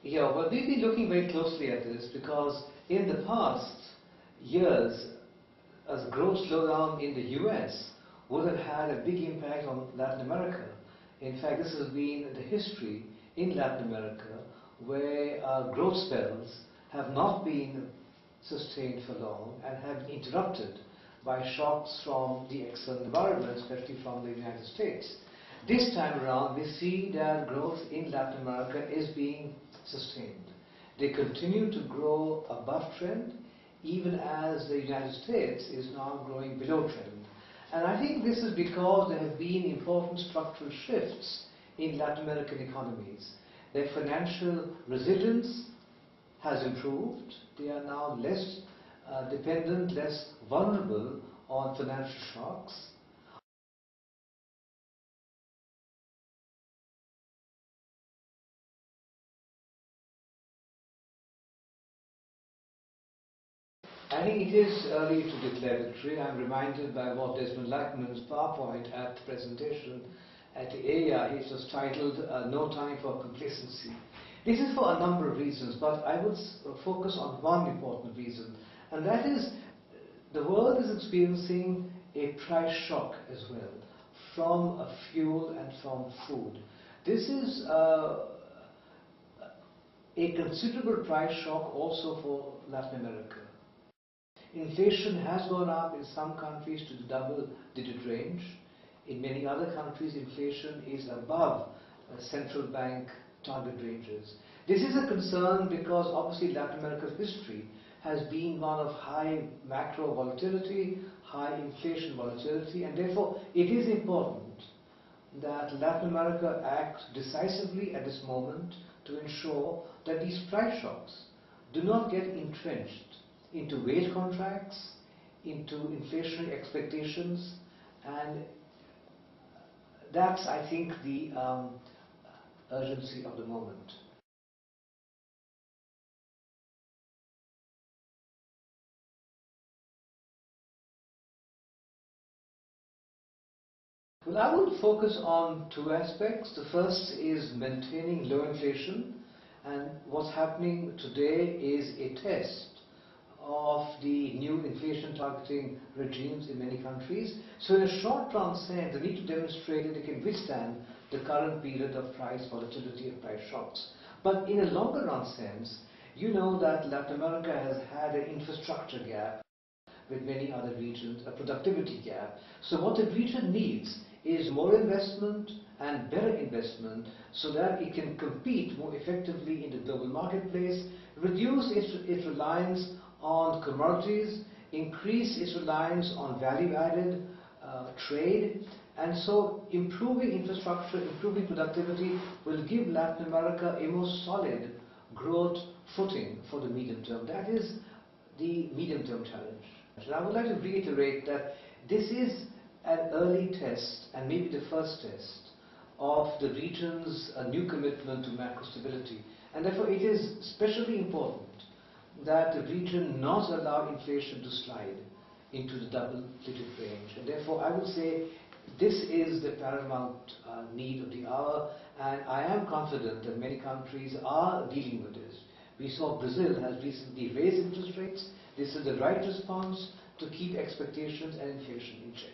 Yeah, well, we've been looking very closely at this because in the past years, a growth slowdown in the US would have had a big impact on Latin America. In fact, this has been the history in Latin America where growth spells have not been sustained for long and have been interrupted by shocks from the external environment, especially from the United States. This time around, we see that growth in Latin America is being sustained. They continue to grow above trend, even as the United States is now growing below trend. And I think this is because there have been important structural shifts in Latin American economies. Their financial resilience has improved. They are now less dependent, less vulnerable on financial shocks. I think it is early to declare victory. I'm reminded by what Desmond Lackman's PowerPoint at the presentation at the AEI. It was titled No Time for Complacency. This is for a number of reasons, but I would focus on one important reason, and that is the world is experiencing a price shock as well from fuel and from food. This is a considerable price shock also for Latin America. Inflation has gone up in some countries to the double-digit range. In many other countries, inflation is above central bank target ranges. This is a concern because obviously Latin America's history has been one of high macro volatility, high inflation volatility, and therefore it is important that Latin America act decisively at this moment to ensure that these price shocks do not get entrenched into wage contracts, into inflationary expectations, and that's, I think, the urgency of the moment. Well, I would focus on two aspects. The first is maintaining low inflation, and what's happening today is a test of the new inflation targeting regimes in many countries. So in a short-term sense, they need to demonstrate that they can withstand the current period of price volatility and price shocks. But in a longer-run sense, you know that Latin America has had an infrastructure gap with many other regions, a productivity gap. So what the region needs is more investment and better investment so that it can compete more effectively in the global marketplace, reduce its reliance on commodities, increase its reliance on value-added trade, and so improving infrastructure, improving productivity will give Latin America a more solid growth footing for the medium term. That is the medium-term challenge. And I would like to reiterate that this is an early test, and maybe the first test, of the region's new commitment to macro stability. And therefore it is especially important that the region not allow inflation to slide into the double-digit range. And therefore I would say this is the paramount need of the hour, and I am confident that many countries are dealing with this. We saw Brazil has recently raised interest rates. This is the right response to keep expectations and inflation in check.